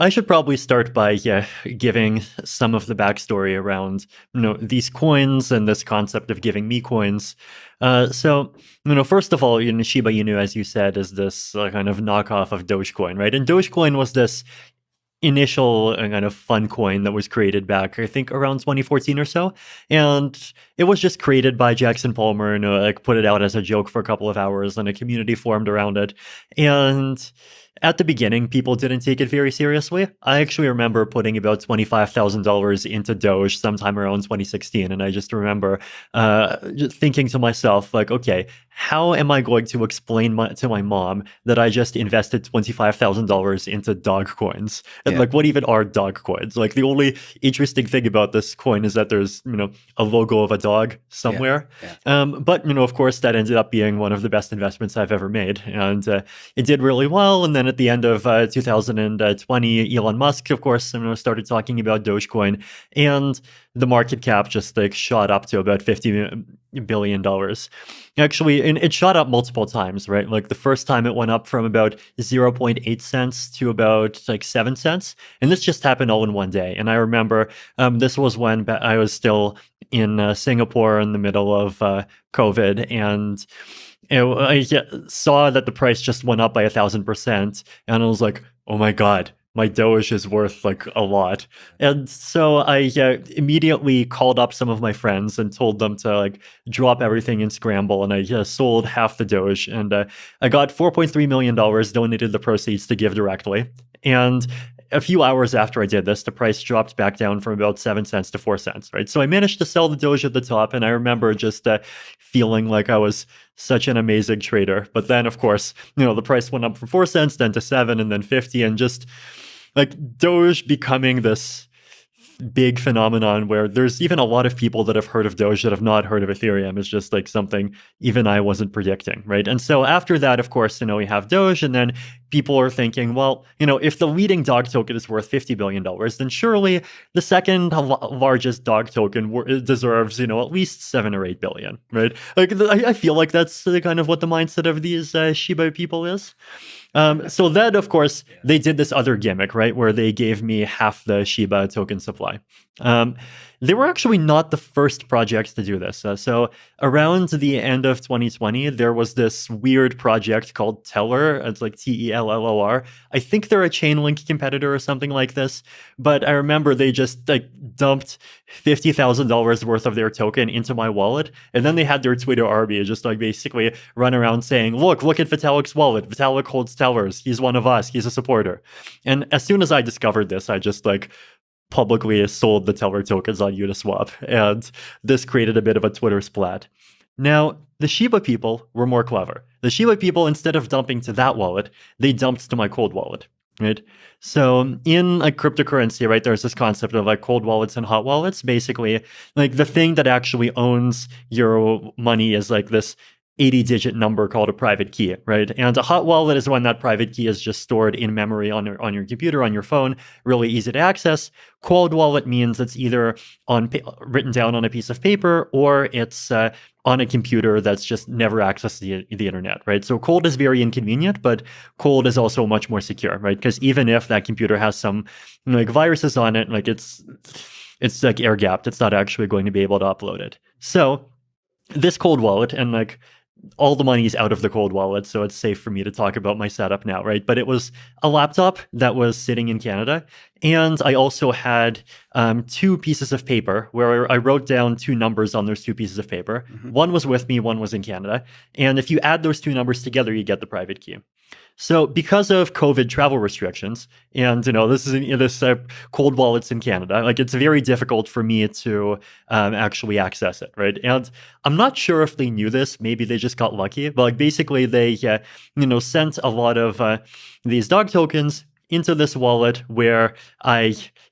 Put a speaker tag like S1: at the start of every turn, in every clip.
S1: I should probably start by giving some of the backstory around these coins and this concept of giving me coins. So first of all, Shiba Inu, as you said, is this kind of knockoff of Dogecoin, right? And Dogecoin was this initial kind of fun coin that was created back, I think, around 2014 or so, and it was just created by Jackson Palmer and like put it out as a joke for a couple of hours, and a community formed around it. And at the beginning, people didn't take it very seriously. I actually remember putting about $25,000 into Doge sometime around 2016, and I just remember just thinking to myself, like, okay, how am I going to explain to my mom that I just invested $25,000 into dog coins? And like, what even are dog coins? Like, the only interesting thing about this coin is that there's, a logo of a dog somewhere. But, of course, that ended up being one of the best investments I've ever made. And it did really well. And then at the end of 2020, Elon Musk, of course, started talking about Dogecoin, and the market cap just like shot up to about $50 billion. Actually, and it shot up multiple times, right? Like the first time it went up from about 0.8 cents to about like 7 cents. And this just happened all in one day. And I remember this was when I was still in Singapore in the middle of COVID, and I saw that the price just went up by 1,000%, and I was like, oh my God, my Doge is worth like a lot. And so I immediately called up some of my friends and told them to like drop everything and scramble. And I sold half the Doge, and I got $4.3 million, donated the proceeds to give directly. And a few hours after I did this, the price dropped back down from about 7 cents to 4 cents, right? So I managed to sell the Doge at the top, and I remember just feeling like I was such an amazing trader. But then, of course, the price went up from 4 cents, then to 7, and then 50, and just like Doge becoming this big phenomenon where there's even a lot of people that have heard of Doge that have not heard of Ethereum is just like something even I wasn't predicting, right? And so after that, of course, we have Doge, and then people are thinking, well, if the leading dog token is worth $50 billion, then surely the second largest dog token deserves, at least 7 or 8 billion, right? Like, I feel like that's kind of what the mindset of these Shiba people is. So then, of course, they did this other gimmick, right, where they gave me half the Shiba token supply. They were actually not the first projects to do this. So around the end of 2020, there was this weird project called Teller. It's like Tellor. I think they're a Chainlink competitor or something like this. But I remember they just like dumped $50,000 worth of their token into my wallet. And then they had their Twitter army just like basically run around saying, look at Vitalik's wallet. Vitalik holds Tellers. He's one of us. He's a supporter. And as soon as I discovered this, I just like publicly sold the Teller tokens on Uniswap, and this created a bit of a Twitter splat. Now, the Shiba people were more clever. The Shiba people, instead of dumping to that wallet, they dumped to my cold wallet, right? So in like cryptocurrency, right, there's this concept of like cold wallets and hot wallets. Basically, like the thing that actually owns your money is like this 80-digit number called a private key, right? And a hot wallet is when that private key is just stored in memory on your computer, on your phone, really easy to access. Cold wallet means it's either written down on a piece of paper, or it's on a computer that's just never accessed the internet, right? So cold is very inconvenient, but cold is also much more secure, right? Because even if that computer has some like viruses on it, like it's like air gapped, it's not actually going to be able to upload it. So this cold wallet, and like all the money is out of the cold wallet, so it's safe for me to talk about my setup now, right? But it was a laptop that was sitting in Canada, and I also had 2 pieces of paper where I wrote down 2 numbers on those 2 pieces of paper. Mm-hmm. One was with me, one was in Canada, and if you add those 2 numbers together, you get the private key. So because of COVID travel restrictions, and this is this cold wallets in Canada, like it's very difficult for me to actually access it, right? And I'm not sure if they knew this. Maybe they just got lucky. But like basically, they sent a lot of these dog tokens into this wallet where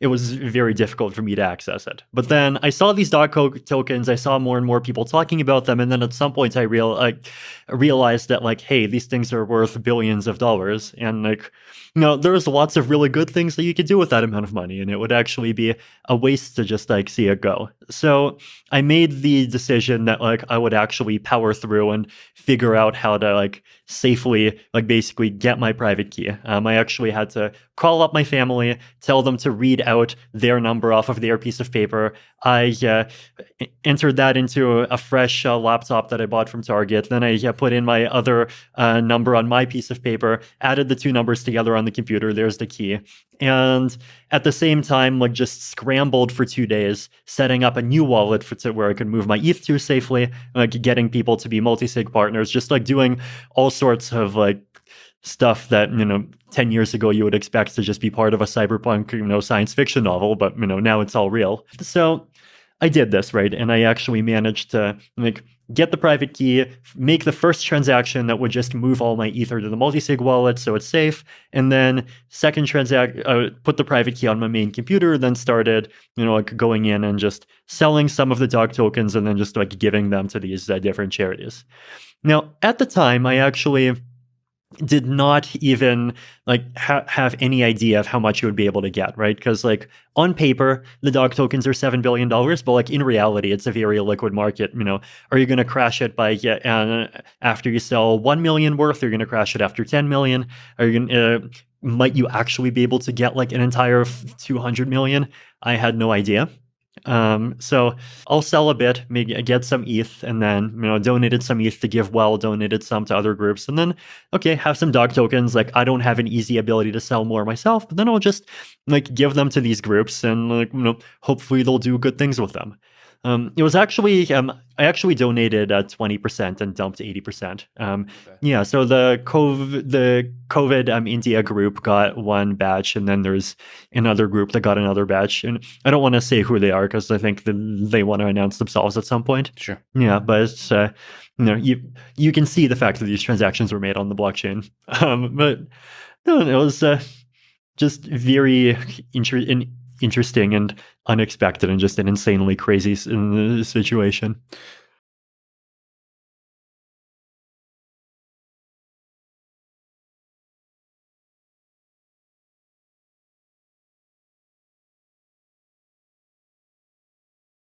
S1: it was very difficult for me to access it. But then I saw these dog tokens, I saw more and more people talking about them, and then at some point I realized that like, hey, these things are worth billions of dollars, and like, there's lots of really good things that you could do with that amount of money, and it would actually be a waste to just like see it go. So I made the decision that like I would actually power through and figure out how to like safely like basically get my private key. I actually had to call up my family, tell them to read out their number off of their piece of paper. I entered that into a fresh laptop that I bought from Target. Then I put in my other number on my piece of paper, added the two numbers together on the computer. There's the key. And at the same time, like, just scrambled for 2 days, setting up a new wallet to where I could move my ETH to safely, like getting people to be multi-sig partners, just like doing all sorts of like stuff that, 10 years ago you would expect to just be part of a cyberpunk, science fiction novel, but, now it's all real. So I did this, right? And I actually managed to like get the private key, make the first transaction that would just move all my Ether to the multisig wallet so it's safe, and then second put the private key on my main computer, then started, like going in and just selling some of the dog tokens and then just like giving them to these different charities. Now, at the time, I actually did not even like have any idea of how much you would be able to get, right? Because like on paper, the dog tokens are $7 billion, but like in reality, it's a very liquid market. Are you going to crash it by after you sell 1 million worth? Are you going to crash it after 10 million? Are you going to might you actually be able to get like an entire 200 million? I had no idea. So I'll sell a bit, maybe get some ETH, and then, donated some ETH to GiveWell, donated some to other groups, and then, okay, have some dog tokens. Like, I don't have an easy ability to sell more myself, but then I'll just like give them to these groups and like, hopefully they'll do good things with them. It was actually, I actually donated 20% and dumped 80%. Okay. Yeah, so the COVID India group got one batch, and then there's another group that got another batch. And I don't want to say who they are because I think they want to announce themselves at some point.
S2: Sure.
S1: Yeah, but it's, you can see the fact that these transactions were made on the blockchain. But no, it was just very interesting and unexpected and just an insanely crazy situation.